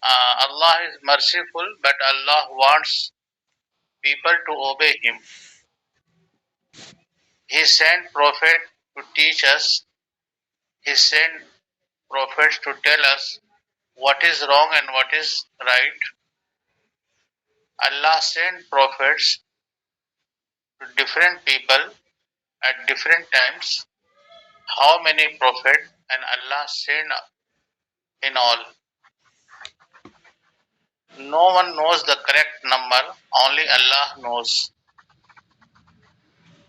Allah is merciful, but Allah wants people to obey Him. He sent prophet to teach us. He sent prophets to tell us what is wrong and what is right. Allah sent prophets to different people at different times. How many prophets and Allah sent in all? No one knows the correct number, only Allah knows.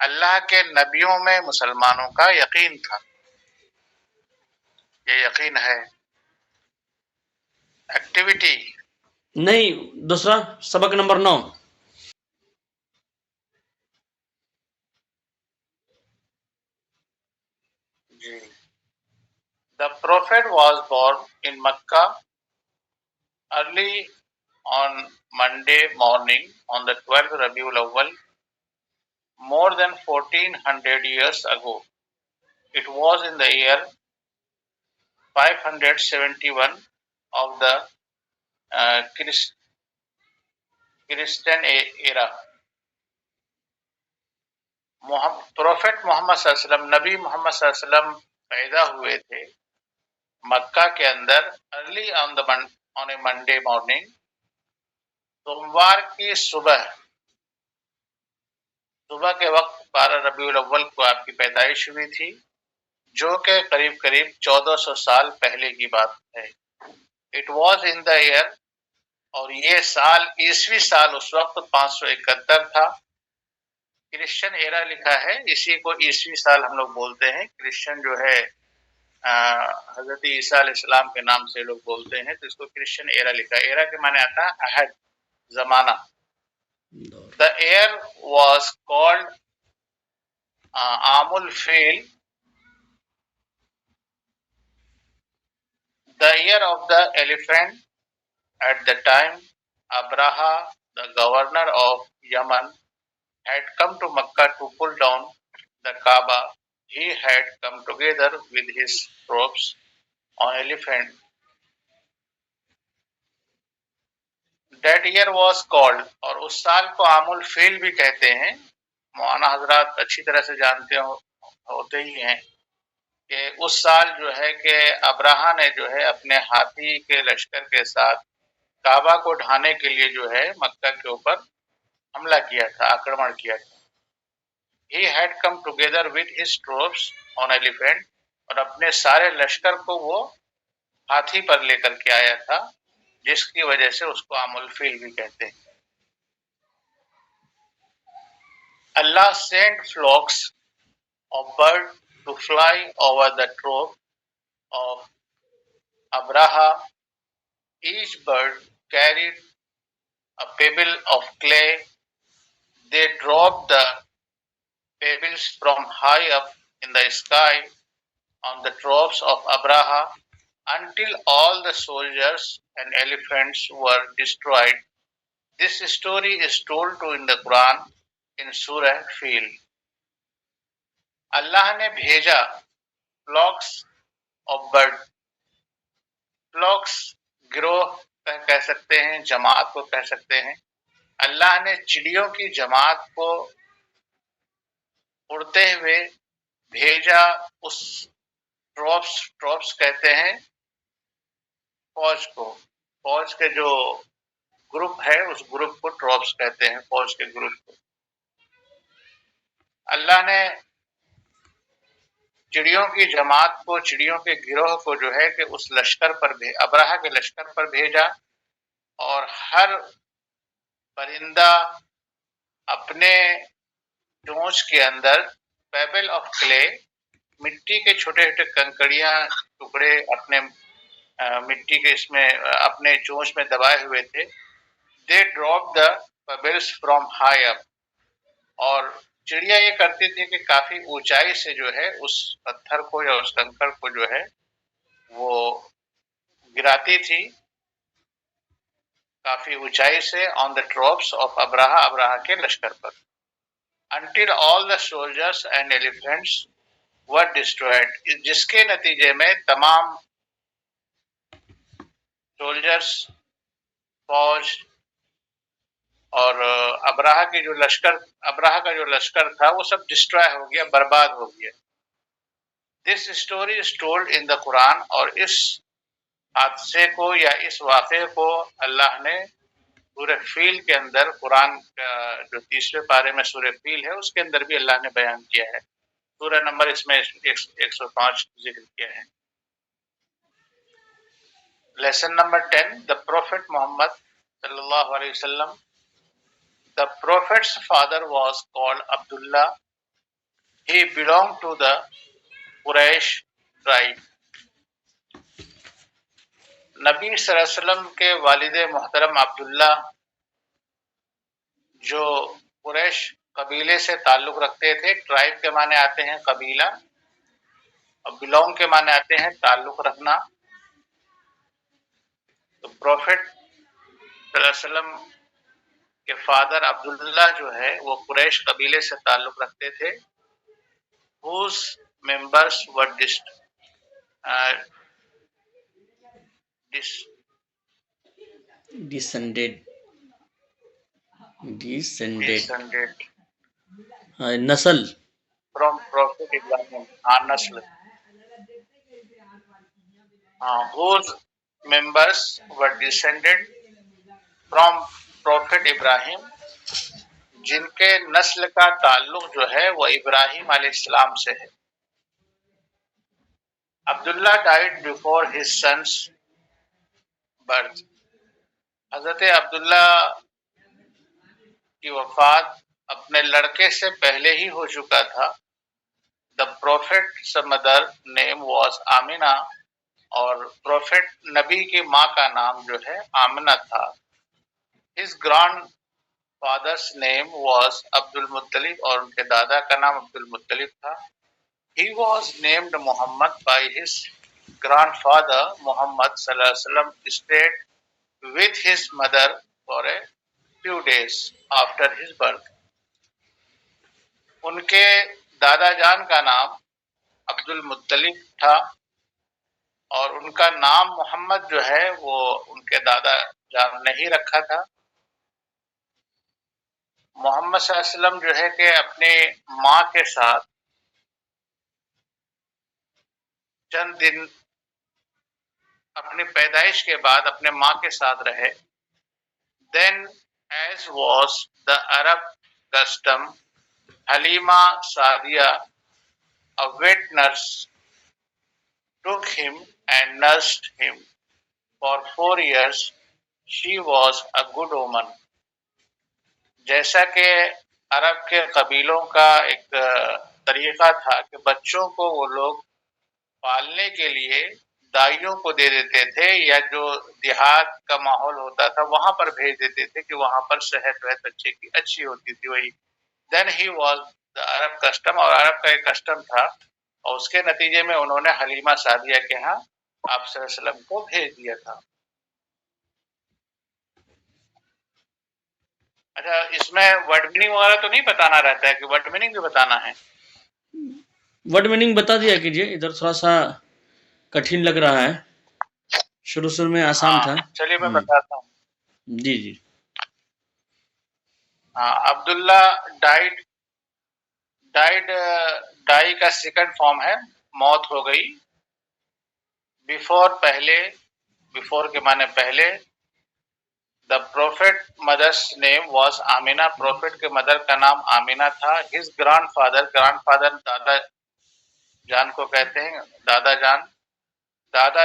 اللہ کے نبیوں میں مسلمانوں کا یقین تھا. یہ یقین ہے. ایکٹیویٹی نہیں، دوسرا سبق نمبر 9. جی. The Prophet was born in Mecca early on Monday morning on the 12th Rabiul Awwal, more than 1400 years ago. It was in the year 571 of the Christian era. Prophet Muhammad صلی اللہ علیہ وسلم، نبی محمد صلی اللہ علیہ وسلم پیدا ہوئے تھے مکہ کے اندر early on a Monday morning, سوموار کی صبح کے وقت 12 ربیع الاول کو آپ کی پیدائش ہوئی تھی، جو کہ قریب 1400 سال پہلے کی بات ہے. It was in the year, اور یہ سال عیسوی سال اس وقت 571 تھا. کرسچن ایرا لکھا ہے، اسی کو عیسوی سال ہم لوگ بولتے ہیں. کرسچن جو ہے حضرت عیسیٰ علیہ السلام کے نام سے لوگ بولتے ہیں، تو اس کو کرسچن ایرا لکھا ہے. ایرا کے معنی آتا ہے عہد، زمانہ. The year was called عام الفیل. The year of the elephant. At the time, Abraha, the governor of Yemen, had come to Mecca to pull down the Kaaba. He had come together with his troops on elephant. That year was called، اور اس سال کو عام الفیل بھی کہتے ہیں. مولانا حضرات اچھی طرح سے جانتے ہوتے ہی ہیں کہ اس سال جو ہے کہ ابراہا نے جو ہے اپنے ہاتھی کے لشکر کے ساتھ کعبہ کو ڈھانے کے لیے جو ہے مکہ کے اوپر حملہ کیا تھا، آکرمن کیا تھا. He had come together with his troops on elephant، اور اپنے سارے لشکر کو وہ ہاتھی پر لے کر کے آیا تھا، جس کی وجہ سے اس کو عام الفیل بھی کہتے ہیں. اللہ sent flocks of birds to fly over the troop of Abraha. Each bird carried a pebble of clay. They dropped the pebbles from high up in the sky on the troops of Abraha until all the soldiers and elephants were destroyed. This story is told to in the Quran in Surah Fil. اللہ نے بھیجا flocks of bird. Flocks گروہ کہہ سکتے ہیں، جماعت کو کہہ سکتے ہیں. اللہ نے چڑیوں کی جماعت کو اڑتے ہوئے بھیجا اس ٹروپس کہتے ہیں فوج کو. فوج کے جو گروپ ہے اس گروپ کو ٹروپس کہتے ہیں، فوج کے گروپ کو. اللہ نے چڑیوں کی جماعت کو، چڑیوں کے گروہ کو جو ہے کہ اس لشکر پر ابراہا کے لشکر پر بھیجا، اور ہر پرندہ اپنے چونچ کے اندر پیبل آف کلے، مٹی کے چھوٹے چھوٹے کنکڑیاں ٹکڑے اپنے مٹی کے اس میں اپنے چونچ میں دبائے ہوئے تھے. They drop the pebbles from high up, اور چڑیا یہ کرتی تھی کہ کافی اونچائی سے جو ہے اس پتھر کو یا اس کنکر کو جو ہے وہ گراتی تھی کافی اونچائی سے آن دا ٹروپس آف ابراہا کے لشکر پر. until all the soldiers and elephants were destroyed، جس کے نتیجے میں تمام سولجرز، فوج اور ابراہا کا جو لشکر تھا وہ سب ڈسٹرائے ہو گیا، برباد ہو گیا. This story is told in دا قرآن، اور اس حادثے کو یا اس واقعے کو اللہ نے سورہ فیل کے اندر، قرآن کا جو 30ویں پارے میں سورہ فیل ہے اس کے اندر بھی اللہ نے بیان کیا ہے. سورہ نمبر اس میں 105 ذکر کیا ہے. لیسن نمبر 10، دا پروفٹ محمد صلی اللہ علیہ وسلم. The Prophet's father was called Abdullah. He belonged to the Quraysh tribe. نبی صلی اللہ علیہ وسلم کے والد محترم عبداللہ جو قریش قبیلے سے تعلق رکھتے تھے. ٹرائب کے معنی آتے ہیں قبیلہ اور بلونگ کے معنی آتے ہیں تعلق رکھنا. تو پروفٹ صلی اللہ علیہ وسلم کے فادر عبداللہ جو ہے وہ قریش قبیلے سے تعلق رکھتے تھے. whose members were descended descended نسل from Prophet Ibrahim. نسل. whose members were descended from Prophet Ibrahim, جن کے نسل کا تعلق جو ہے وہ ابراہیم علیہ السلام سے ہے. عبداللہ died before his son's birth. حضرت عبداللہ کی وفات اپنے لڑکے سے پہلے ہی ہو چکا تھا. The prophet's mother name was آمینہ اور پروفٹ نبی کی ماں کا نام جو ہے آمنہ تھا. His grandfather's name was عبد المطلب اور ان کے دادا کا نام عبد المطلب تھا. He was named Muhammad by his grandfather. Muhammad صلی اللہ علیہ وسلم stayed with his mother for a few days after his birth. ان کے دادا جان کا نام عبد المطلب تھا اور ان کا نام محمد جو ہے وہ ان کے دادا جان نے ہی رکھا تھا. محمد صلی اللہ علیہ وسلم جو ہے کہ اپنی ماں کے ساتھ چند دن اپنی پیدائش کے بعد اپنے ماں کے ساتھ رہے. Then as was the Arab custom, Halima Sadiya, a wet nurse, took him and nursed him for 4 years. She was a good woman. جیسا کہ عرب کے قبیلوں کا ایک طریقہ تھا کہ بچوں کو وہ لوگ پالنے کے لیے دائیوں کو دے دیتے تھے یا جو دیہات کا ماحول ہوتا تھا وہاں پر بھیج دیتے تھے کہ وہاں پر صحت بچے کی اچھی ہوتی تھی. وہی دین he was the Arab custom اور عرب کا ایک کسٹم تھا اور اس کے نتیجے میں انہوں نے حلیمہ سعدیہ کے ہاں آپ صلی اللہ علیہ وسلم کو بھیج دیا تھا. اچھا اس میں ورڈ میننگ وغیرہ تو نہیں بتانا رہتا ہے کہ ورڈ میننگ بھی بتانا ہے؟ ورڈ میننگ بتا دیا کیجیے. ادھر تھوڑا سا کٹھن لگ رہا ہے. شروع میں آسان تھا. چلیے میں بتاتا ہوں. جی جی. عبداللہ ڈائی کا سیکنڈ فارم ہے موت ہو گئی. بیفور پہلے، بیفور کے معنی پہلے. دا پروفٹ مدرس نیم واز آمینہ، پروفٹ کے مدر کا نام آمینہ تھا. ہز گرانڈ فادر دادا جان کو کہتے ہیں، دادا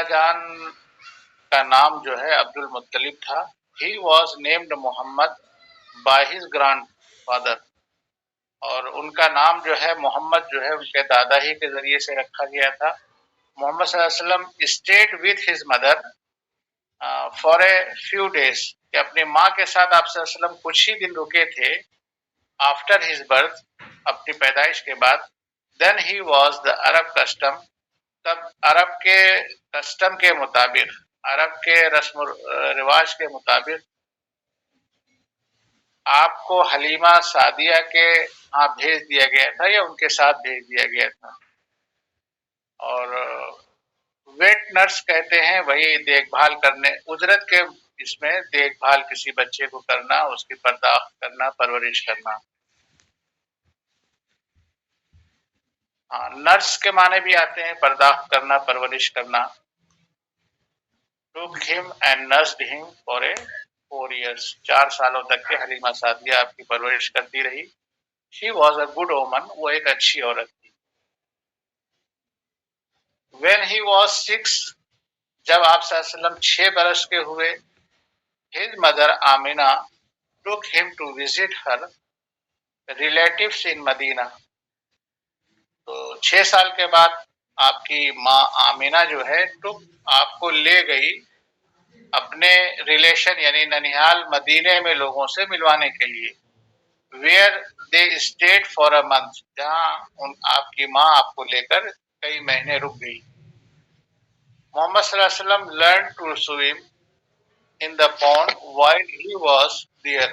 جان کا نام جو ہے عبد المطلب تھا. He was named Muhammad by his grand فادر، اور ان کا نام جو ہے محمد جو ہے ان کے دادا ہی کے ذریعے سے رکھا گیا تھا. محمد صلی اللہ علیہ وسلم stayed with his mother for a few days, کہ اپنی ماں کے ساتھ آپ صلی اللہ علیہ وسلم کچھ ہی دن رکے تھے آفٹر ہز برتھ، اپنی پیدائش کے بعد. دین he was the Arab custom, تب عرب کے کسٹم کے مطابق، عرب کے رسم و رواج کے مطابق آپ کو حلیمہ سعدیہ کے ہاں بھیج دیا گیا تھا یا ان کے ساتھ بھیج دیا گیا تھا. اور ویٹ نرس کہتے ہیں وہی دیکھ بھال کرنے، اجرت کے اس میں دیکھ بھال کسی بچے کو کرنا، اس کی پرداخت کرنا، پرورش کرنا. ہاں نرس کے معنی بھی آتے ہیں پرداخت کرنا، پرورش کرنا. took him and nursed him for a 4 years، 4 سالوں تک کے حلیمہ سعدیہ آپ کی پرورش کرتی رہی. she was a good woman، وہ ایک اچھی عورت تھی. when he was 6، جب آپ صلی اللہ علیہ وسلم 6 برس کے ہوئے، his mother Amina took him to visit her relatives in مدینہ، 6 سال کے بعد آپ کی ماں آمینہ جو ہے تو آپ کو لے گئی اپنے ریلیشن یعنی ننیال مدینے میں لوگوں سے ملوانے کے لیے، where they state for a month, جہاں آپ کی ماں آپ کو لے کر کئی مہینے رک گئی۔ محمد صلی اللہ علیہ وسلم learn to swim in the pond while he was there,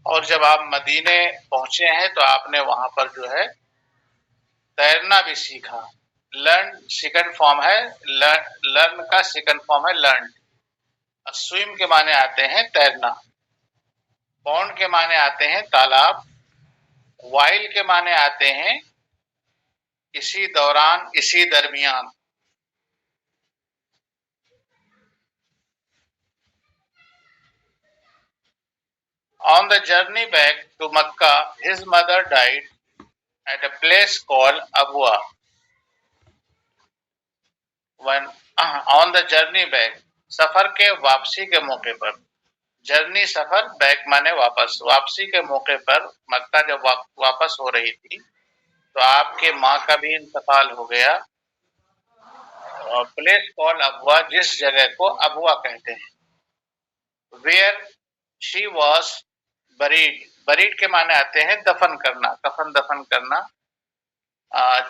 اور جب آپ مدینے پہنچے ہیں تو آپ نے وہاں پر جو ہے تیرنا بھی سیکھا۔ لرن سیکنڈ فارم ہے، لرن کا سیکنڈ فارم ہے لرن۔ سوئم کے معنی آتے ہیں تیرنا، پونڈ کے معنی آتے ہیں تالاب، وائل کے معنی آتے ہیں اسی دوران، اسی درمیان۔ On the journey back to Makkah, his mother died at a place called Abwa. On the journey back، سفر کے واپسی کے موقع پر، جرنی سفر، بیک مانے واپس، واپسی کے موقع پر مکہ جب واپس ہو رہی تھی تو آپ کے ماں کا بھی انتقال ہو گیا، اور پلیس کال ابوا، جس جگہ کو ابوا کہتے ہیں، where she was buried, buried کے معنی آتے ہیں دفن کرنا، کفن دفن کرنا،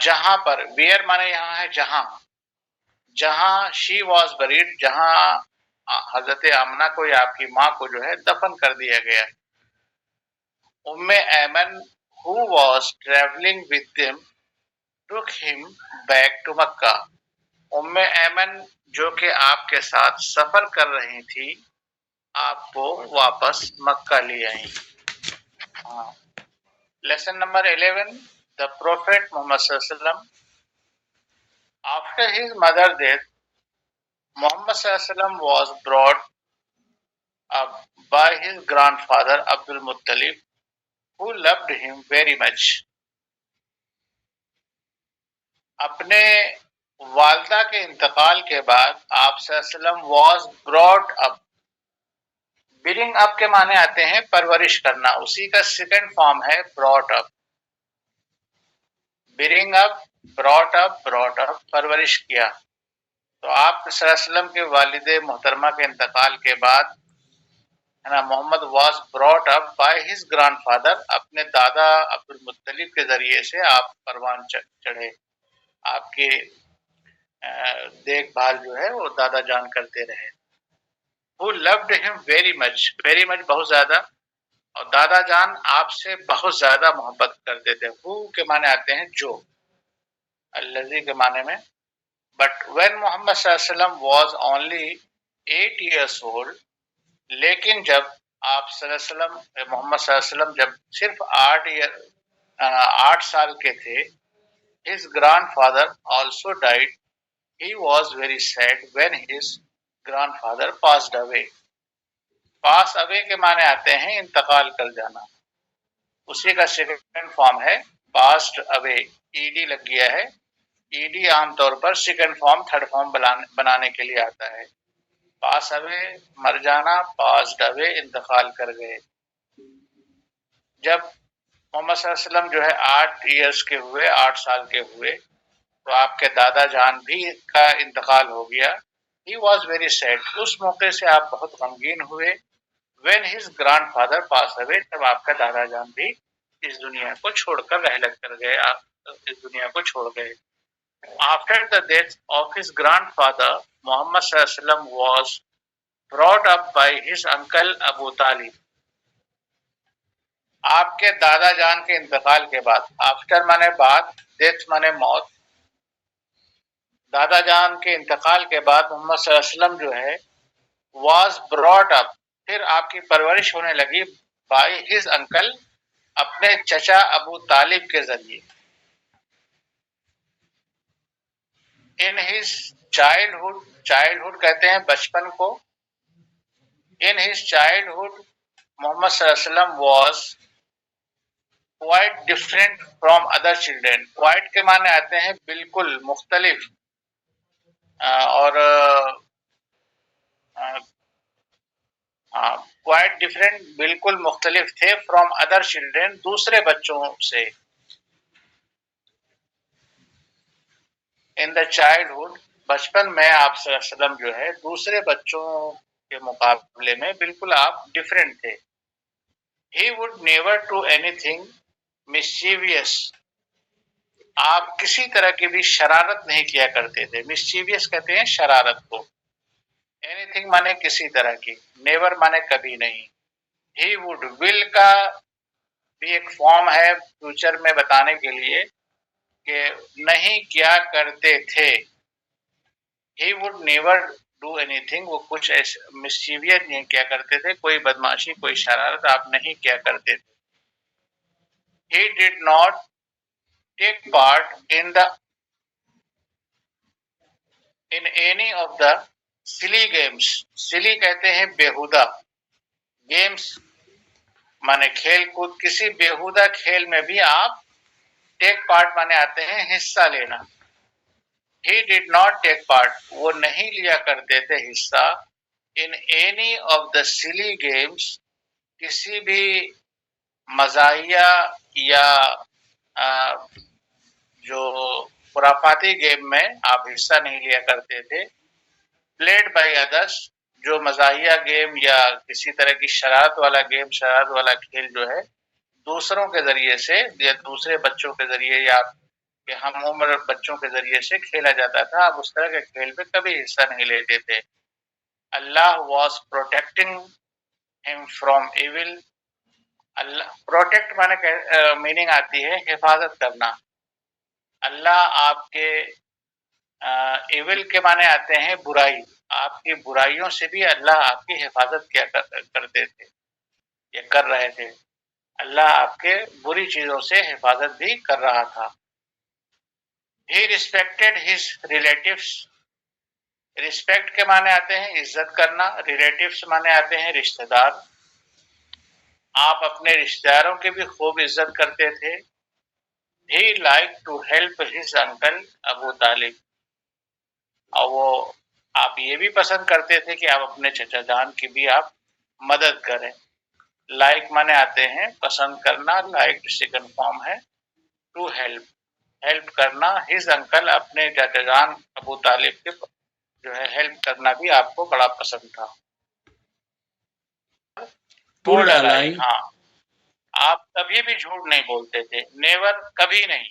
جہاں پر، ویئر معنی یہاں ہے جہاں، جہاں شی واز بریڈ، جہاں حضرت آمنہ کو یا آپ کی ماں کو جو ہے دفن کر دیا گیا۔ ام Aiman who was traveling with them took him back to مکہ، ام ایمن جو کہ آپ کے ساتھ سفر کر رہی تھی آپ کو واپس مکہ لے آئیں۔ لیسن نمبر 11، the Prophet محمد صلی اللہ علیہ وسلم after his mother's death، محمد صلی اللہ علیہ وسلم was brought up by his grandfather Abdul Muttalib who loved him very much۔ اپنے والدہ کے انتقال کے بعد آپ صلی اللہ علیہ وسلم was brought up، برنگ اپ کے معنی آتے ہیں پرورش کرنا، اسی کا سیکنڈ فارم ہے brought up، برنگ اپ، brought up، پرورش کیا۔ تو آپ صلی اللہ علیہ وسلم کے والد محترمہ کے انتقال کے بعد ہے نا، Muhammad was brought up by his grand father, اپنے دادا عبد المطلب کے ذریعے سے آپ پروان چڑھے، آپ کے دیکھ بھال جو ہے وہ دادا جان کرتے رہے۔ who loved him very much، very much بہت زیادہ، اور دادا جان آپ سے بہت زیادہ محبت کرتے تھے۔ who کے معنی آتے ہیں جو، الذی کے معنی میں۔ But when محمد صلی اللہ علیہ وسلم was only 8 years old، لیکن جب آپ صلی اللہ علیہ وسلم، محمد صلی اللہ علیہ وسلم جب صرف 8 سال کے تھے، his grandfather also died، he was very sad when his grandfather passed away۔ pass away کے معنی آتے ہیں انتقال کر جانا، اسی کا سیکنڈ فارم ہے passed away، ای ڈی لگ گیا ہے، ای ڈی عام طور per second form third form بنانے کے لیے آتا ہے۔ پاس اوے مر جانا، پاسڈ اوے انتقال کر گئے۔ جب محمد صلی اللہ علیہ وسلم جو ہے 8 ایئرس کے ہوئے، 8 سال کے ہوئے، تو آپ کے دادا جان بھی کا انتقال ہو گیا۔ ہی واز ویری سیڈ، اس موقع سے آپ بہت غمگین ہوئے۔ وین ہز گرانڈ فادر پاس اوے، جب آپ کا دادا جان بھی اس دنیا کو چھوڑ کر رحلت کر گئے، آپ اس دنیا کو چھوڑ گئے۔ After the death of his grandfather، محمد صلی اللہ علیہ وسلم was brought up by his uncle ابو طالب، آپ کے دادا جان کے انتقال کے بعد، آفٹر مانے بعد، ڈیتھ مانے موت، دادا جان کے انتقال کے بعد محمد صلی اللہ علیہ وسلم جو ہے was brought up، پھر آپ کی پرورش ہونے لگی by his uncle، اپنے چچا ابو طالب کے ذریعے۔ in his childhood، childhood کہتے ہیں بچپن کو، in his childhood محمد صلی اللہ علیہ وسلم was quite different from other children، quite کے معنی آتے ہیں بالکل، مختلف، اور quite different بالکل مختلف تھے from other children، دوسرے بچوں سے۔ in the childhood, بچپن میں آپ صلی اللہ علیہ وسلم جو ہے دوسرے بچوں کے مقابلے میں بالکل آپ ڈفرینٹ تھے. He would never do anything mischievous. آپ کسی طرح کی بھی شرارت نہیں کیا کرتے تھے. mischievous کہتے ہیں شرارت کو. اینی تھنگ مانے کسی طرح کی, نیور مانے کبھی نہیں. ہی وڈ, ول کا بھی ایک فارم ہے فیوچر میں بتانے کے لیے کہ نہیں کیا کرتے تھے. He would never do any thing, وہ کچھ ایسے مسچیویس نہیں کیا کرتے تھے, کوئی بدماشی کوئی شرارت آپ نہیں کیا کرتے تھے. He did not take part in any of the silly games. silly کہتے ہیں بےہودہ, گیمس مانے کھیل کود, کسی بےہودہ کھیل میں بھی آپ ٹیک پارٹ مانے آتے ہیں حصہ لینا. He did not take part, وہ نہیں لیا کرتے تھے حصہ in any of the silly games, کسی بھی مزاحیہ یا جو خرافاتی گیم میں آپ حصہ نہیں لیا کرتے تھے. پلیڈ بائی ادرس, جو مزاحیہ گیم یا کسی طرح کی شرارت والا گیم, شرارت والا کھیل جو ہے دوسروں کے ذریعے سے یا دوسرے بچوں کے ذریعے یا کہ ہم عمر بچوں کے ذریعے سے کھیلا جاتا تھا, آپ اس طرح کے کھیل میں کبھی حصہ نہیں لیتے تھے. اللہ واز پروٹیکٹنگ ہم فرام ایول. اللہ پروٹیکٹ مانے میننگ آتی ہے حفاظت کرنا. اللہ آپ کے ایول کے معنی آتے ہیں برائی, آپ کی برائیوں سے بھی اللہ آپ کی حفاظت کیا کرتے تھے یا کر رہے تھے. اللہ آپ کے بری چیزوں سے حفاظت بھی کر رہا تھا. He respected his relatives. Respect کے معنی آتے ہیں عزت کرنا, ریلیٹیوس معنی آتے ہیں رشتہ دار. آپ اپنے رشتہ داروں کی بھی خوب عزت کرتے تھے. He liked to help his uncle ابو طالب, اور وہ آپ یہ بھی پسند کرتے تھے کہ آپ اپنے چچا جان کی بھی آپ مدد کریں. لائک مانے آتے ہیں پسند کرنا, لائک سیکنڈ فارم ہے ٹو ہیلپ, ہیلپ کرنا. ہز انکل اپنے چچا جان ابو طالب کے جو ہے ہیلپ کرنا بھی آپ کو بڑا پسند تھا. told a lie. ہاں, آپ کبھی بھی جھوٹ نہیں بولتے تھے. نیور کبھی نہیں.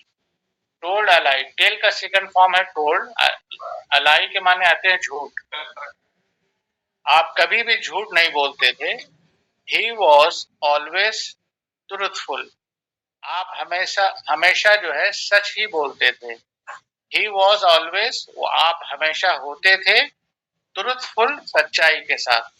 ٹولڈ a lie, ٹیل کا سیکنڈ فارم ہے ٹولڈ, a lie کے معنی آتے ہیں جھوٹ. آپ کبھی بھی جھوٹ نہیں بولتے تھے. He was always truthful, آپ ہمیشہ جو ہے سچ ہی بولتے تھے. He was always, وہ آپ ہمیشہ ہوتے تھے truthful, سچائی کے ساتھ.